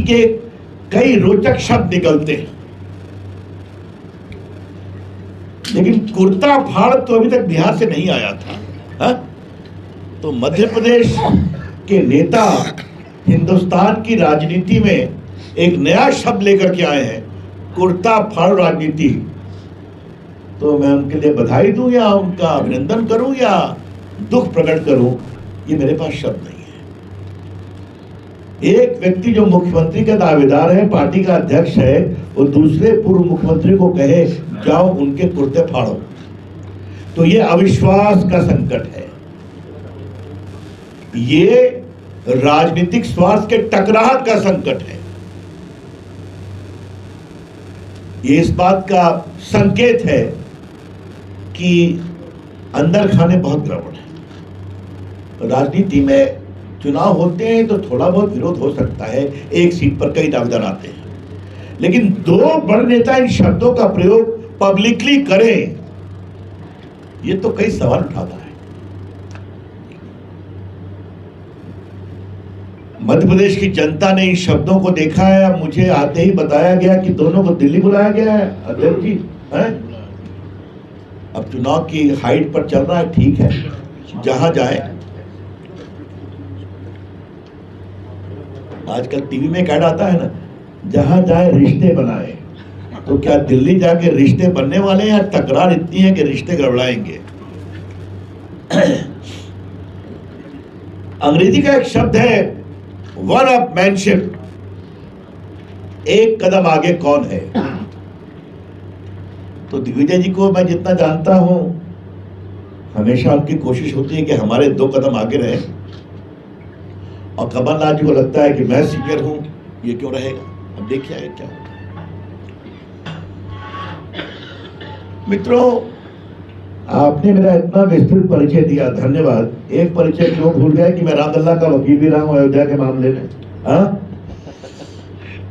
के कई रोचक शब्द निकलते हैं, लेकिन कुर्ता फाड़ तो अभी तक बिहार से नहीं आया था। हा? तो मध्य प्रदेश के नेता हिंदुस्तान की राजनीति में एक नया शब्द लेकर के आए हैं, कुर्ता फाड़ राजनीति। तो मैं उनके लिए बधाई दूं या उनका अभिनंदन करूं या दुख प्रकट करूं, ये मेरे पास शब्द नहीं है। एक व्यक्ति जो मुख्यमंत्री का दावेदार है, पार्टी का अध्यक्ष है, वो दूसरे पूर्व मुख्यमंत्री को कहे जाओ उनके कुर्ते फाड़ो, तो ये अविश्वास का संकट है, ये राजनीतिक स्वार्थ के टकराहट का संकट है। ये इस बात का संकेत है कि अंदर खाने बहुत गड़बड़ है। राजनीति में चुनाव होते हैं तो थोड़ा बहुत विरोध हो सकता है, एक सीट पर कई दावेदार आते हैं, लेकिन दो बड़े नेता इन शब्दों का प्रयोग पब्लिकली करें, ये तो कई सवाल उठाता है। मध्य प्रदेश की जनता ने इन शब्दों को देखा है। अब मुझे आते ही बताया गया कि दोनों को दिल्ली बुलाया गया है, अध्यक्ष जी है? अब चुनाव की हाइट पर चल रहा है, ठीक है, जहां जाए। आजकल टीवी में ऐड आता है ना, जहां जाए रिश्ते बनाए। तो क्या दिल्ली जाके रिश्ते बनने वाले हैं या तकरार इतनी है कि रिश्ते गड़बड़ाएंगे? अंग्रेजी का एक शब्द है वन अपमैनशिप, एक कदम आगे कौन है। तो दिग्विजय जी को मैं जितना जानता हूं, हमेशा उनकी कोशिश होती है कि हमारे 2 कदम आगे रहे, और कमलनाथ जी को लगता है कि मैं सीनियर हूं, ये क्यों रहेगा। अब देखिए आगे क्या होता है। मित्रों, आपने मेरा इतना विस्तृत परिचय दिया, धन्यवाद। एक परिचय क्यों भूल गया कि मैं रामलला का वकील भी रहा हूं अयोध्या के मामले में।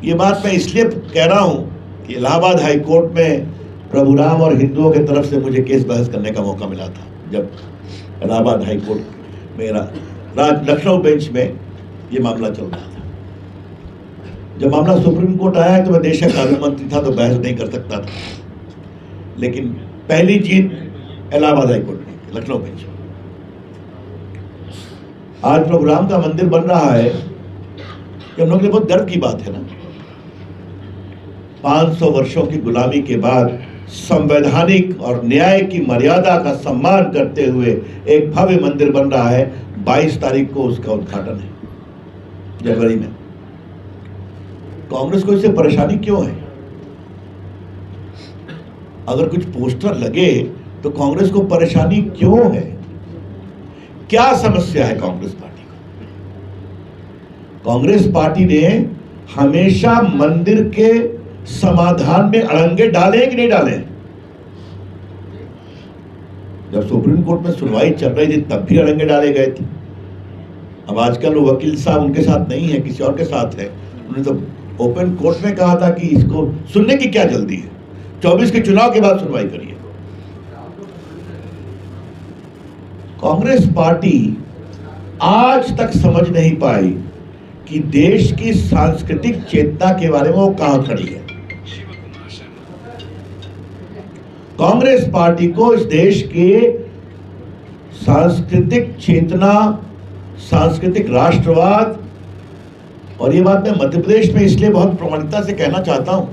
ये बात मैं इसलिए कह रहा हूं कि इलाहाबाद हाई कोर्ट में प्रभु राम और हिंदुओं की तरफ से मुझे केस बहस करने का मौका मिला था, जब इलाहाबाद हाई कोर्ट मेरा लखनऊ बेंच में ये मामला चल रहा था। जब मामला सुप्रीम कोर्ट आया तो मैं देश का कानून मंत्री था, तो बहस नहीं कर सकता था, लेकिन पहली जीत इलाहाबाद हाई कोर्ट में, लखनऊ बेंच में। आज प्रभु राम का मंदिर बन रहा है, कि हम लोग के लिए बहुत गर्व की बात है ना। 500 वर्षों की गुलामी के बाद संवैधानिक और न्याय की मर्यादा का सम्मान करते हुए एक भव्य मंदिर बन रहा है। 22 तारीख को उसका उद्घाटन है, जनवरी में। कांग्रेस को इससे परेशानी क्यों है? अगर कुछ पोस्टर लगे तो कांग्रेस को परेशानी क्यों है? क्या समस्या है कांग्रेस पार्टी को? कांग्रेस पार्टी ने हमेशा मंदिर के समाधान में अड़ंगे डाले कि नहीं डाले? जब सुप्रीम कोर्ट में सुनवाई चल रही थी तब भी अड़ंगे डाले गए थे। अब आजकल वो वकील साहब उनके साथ नहीं है, किसी और के साथ है। उन्होंने तो ओपन कोर्ट में कहा था कि इसको सुनने की क्या जल्दी है, 24 के चुनाव के बाद सुनवाई करिए। कांग्रेस पार्टी आज तक समझ नहीं पाई कि देश की सांस्कृतिक चेतना के बारे में वो कहां खड़ी है। कांग्रेस पार्टी को इस देश के सांस्कृतिक चेतना, सांस्कृतिक राष्ट्रवाद, और ये बात मैं मध्य प्रदेश में इसलिए बहुत प्रमाणिकता से कहना चाहता हूं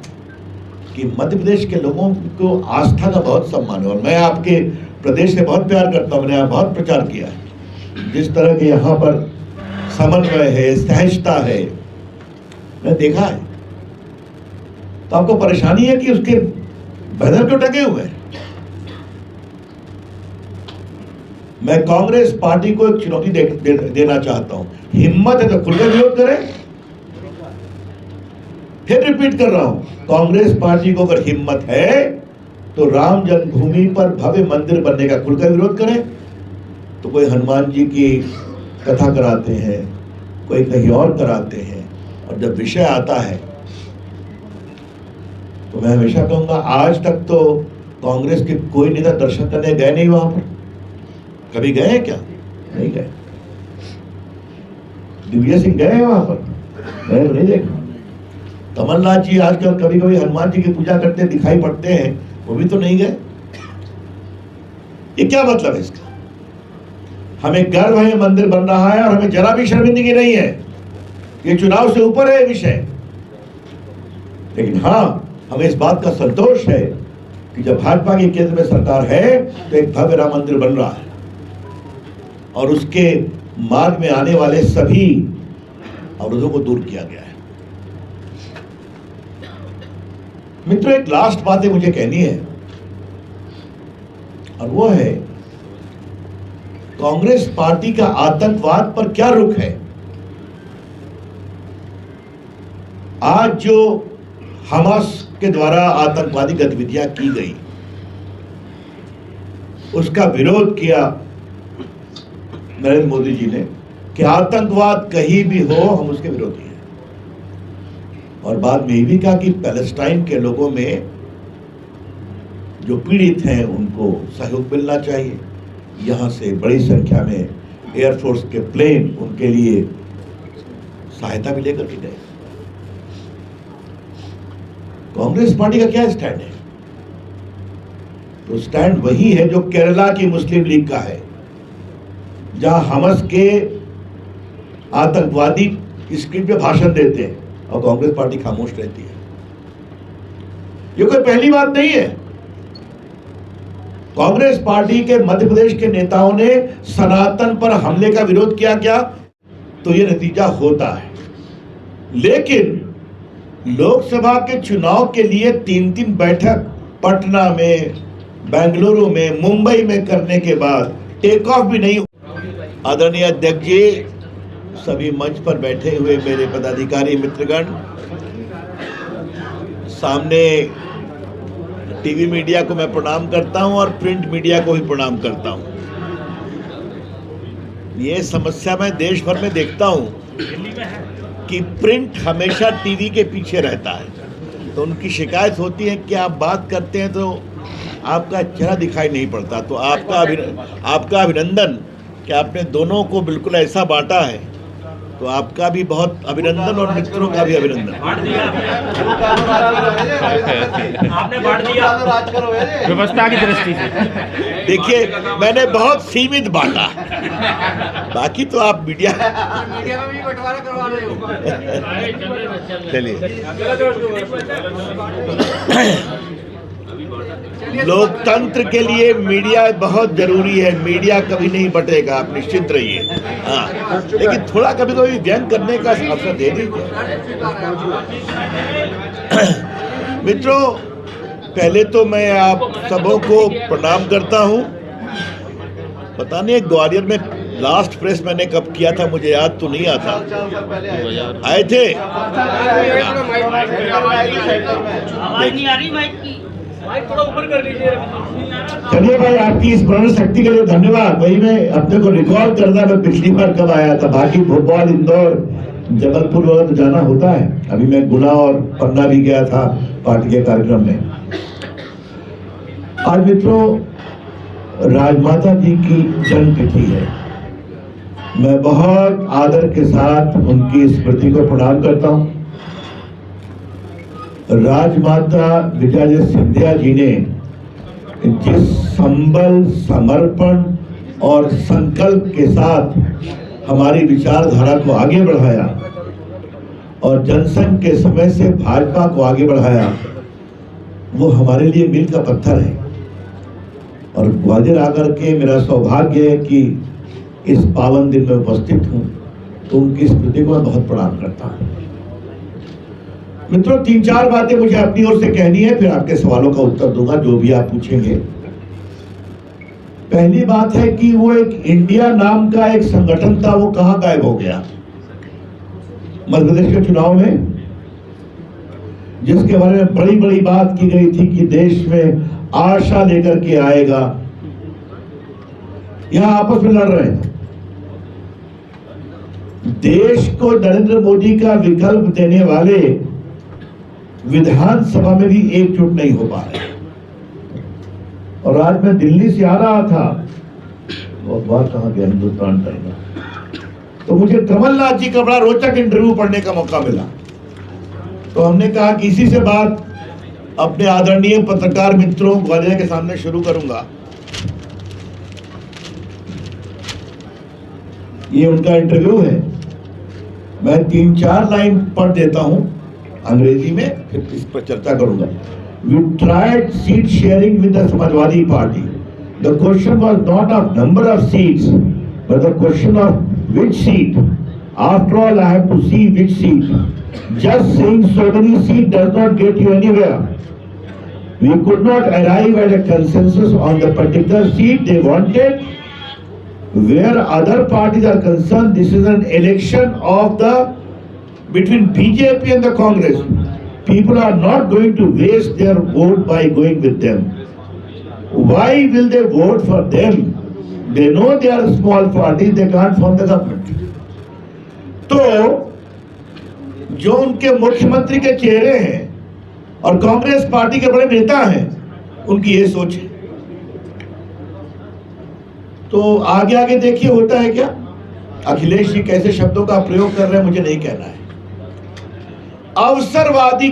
कि मध्य प्रदेश के लोगों को आस्था का बहुत सम्मान है, और मैं आपके प्रदेश से बहुत प्यार करता हूं। मैंने यहाँ बहुत प्रचार किया है, जिस तरह के यहाँ पर समन्वय है, सहजता है, मैंने देखा है। तो आपको परेशानी है कि उसके बैनर क्यों टंगे हुए हैं? मैं कांग्रेस पार्टी को एक चुनौती देना चाहता हूं। हिम्मत है तो खुलकर विरोध करें। फिर रिपीट कर रहा हूं, कांग्रेस पार्टी को अगर हिम्मत है तो राम जन्मभूमि पर भव्य मंदिर बनने का खुलकर विरोध करें। तो कोई हनुमान जी की कथा कराते हैं, कोई कहीं और कराते हैं, और जब विषय आता है तो मैं हमेशा कहूंगा, आज तक तो कांग्रेस के कोई नेता दर्शन करने गए नहीं वहां पर। कभी गए हैं क्या? नहीं गए। दिग्विजय सिंह गए हैं वहां पर? मैंने नहीं देखा। कमलनाथ जी आजकल कभी कभी हनुमान जी की पूजा करते दिखाई पड़ते हैं, वो भी तो नहीं गए। ये क्या मतलब है इसका? हमें गर्व है मंदिर बन रहा है और हमें जरा भी शर्मिंदगी नहीं है। ये चुनाव से ऊपर है विषय। लेकिन हाँ, हमें इस बात का संतोष है कि जब भाजपा की केंद्र में सरकार है तो एक भव्य राम मंदिर बन रहा है और उसके मार्ग में आने वाले सभी अवरोधों को दूर किया गया है। मित्रों, एक लास्ट बात मुझे कहनी है और वो है कांग्रेस पार्टी का आतंकवाद पर क्या रुख है। आज जो हमास के द्वारा आतंकवादी गतिविधियां की गई, उसका विरोध किया नरेंद्र मोदी जी ने कि आतंकवाद कहीं भी हो हम उसके विरोधी हैं। और बाद में ये भी कहा कि पैलेस्टाइन के लोगों में जो पीड़ित हैं उनको सहयोग मिलना चाहिए। यहां से बड़ी संख्या में एयरफोर्स के प्लेन उनके लिए सहायता भी लेकर के गए। कांग्रेस पार्टी का क्या स्टैंड है? तो स्टैंड वही है जो केरला की मुस्लिम लीग का है, जहां हमास के आतंकवादी स्क्रीन पे भाषण देते हैं और कांग्रेस पार्टी खामोश रहती है। ये कोई पहली बात नहीं है। कांग्रेस पार्टी के मध्य प्रदेश के नेताओं ने सनातन पर हमले का विरोध किया क्या, तो ये नतीजा होता है। लेकिन लोकसभा के चुनाव के लिए 3-3 बैठक पटना में, बेंगलुरु में, मुंबई में करने के बाद टेक ऑफ भी नहीं। आदरणीय अध्यक्ष जी, सभी मंच पर बैठे हुए मेरे पदाधिकारी मित्रगण, सामने टीवी मीडिया को मैं प्रणाम करता हूं और प्रिंट मीडिया को भी प्रणाम करता हूं। ये समस्या मैं देश भर में देखता हूं कि प्रिंट हमेशा टीवी के पीछे रहता है। तो उनकी शिकायत होती है कि आप बात करते हैं तो आपका चेहरा दिखाई नहीं पड़ता। तो आपका अभिनंदन कि आपने दोनों को बिल्कुल ऐसा बांटा है, तो आपका भी बहुत अभिनंदन और मित्रों का भी अभिनंदन। आपने बांट दिया व्यवस्था की दृष्टि से। देखिए, मैंने बहुत सीमित बांटा, बाकी तो आप मीडिया में भी बंटवारा करवा रहे हो। चलिए, लोकतंत्र के लिए मीडिया बहुत जरूरी है। मीडिया कभी नहीं बटेगा, आप निश्चिंत रहिए। हाँ, लेकिन थोड़ा कभी कभी व्यंग करने का अवसर दे दीजिए। मित्रों, पहले तो मैं आप सबों को प्रणाम करता हूँ। पता नहीं ग्वालियर में लास्ट प्रेस मैंने कब किया था, मुझे याद तो नहीं आता। आए थे? थोड़ा ऊपर कर लीजिए। चलिए भाई, आपकी इस स्मरण शक्ति के लिए धन्यवाद। वही मैं अपने को रिकॉर्ड करना, मैं पिछली बार कब आया था। बाकी भोपाल, इंदौर, जबलपुर वगैरह तो जाना होता है। अभी मैं गुना और पन्ना भी गया था पार्टी के कार्यक्रम में। आज मित्रों, राजमाता जी की जन्मतिथि है। मैं बहुत आदर के साथ उनकी स्मृति को प्रणाम करता हूँ। राजमाता विजया सिंधिया जी ने जिस संबल, समर्पण और संकल्प के साथ हमारी विचारधारा को आगे बढ़ाया और जनसंघ के समय से भाजपा को आगे बढ़ाया, वो हमारे लिए मील का पत्थर है। और ग्वालियर आकर के मेरा सौभाग्य है कि इस पावन दिन में उपस्थित हूँ, तो उनकी स्मृति को मैं बहुत प्रणाम करता हूँ। मित्रों, 3-4 बातें मुझे अपनी ओर से कहनी है, फिर आपके सवालों का उत्तर दूंगा जो भी आप पूछेंगे। पहली बात है कि वो एक इंडिया नाम का एक संगठन था, वो कहां गायब हो गया? मध्य प्रदेश के चुनाव में जिसके बारे में बड़ी बड़ी बात की गई थी कि देश में आशा लेकर के आएगा, यहां आपस में लड़ रहे थे। देश को नरेंद्र मोदी का विकल्प देने वाले विधानसभा में भी एकजुट नहीं हो पा रहे। और आज मैं दिल्ली से आ रहा था, और बात कहां गया, हिंदुस्तान टाइम्स, तो मुझे कमलनाथ जी का बड़ा रोचक इंटरव्यू पढ़ने का मौका मिला। तो हमने कहा कि इसी से बात अपने आदरणीय पत्रकार मित्रों ग्वालियर के सामने शुरू करूंगा। ये उनका इंटरव्यू है, मैं 3-4 लाइन पढ़ देता हूं अंग्रेजी में, फिर इस पर चर्चा करूंगा। We tried seat sharing with the Samajwadi Party. The question was not of number of seats, but the question of which seat. After all, I have to see which seat. Just saying so many seats does not get you anywhere. We could not arrive at a consensus on the particular seat they wanted. Where other parties are concerned, this is an election of between BJP and the Congress. People are not going to waste their vote by going with them. Why will they vote for them? They know they are a small party, they can't form the government. तो जो उनके मुख्यमंत्री के चेहरे हैं और Congress party के बड़े नेता हैं, उनकी ये सोच है। तो आगे आगे देखिए होता है क्या। अखिलेश जी कैसे शब्दों का प्रयोग कर रहे हैं मुझे नहीं कहना है। अवसरवादी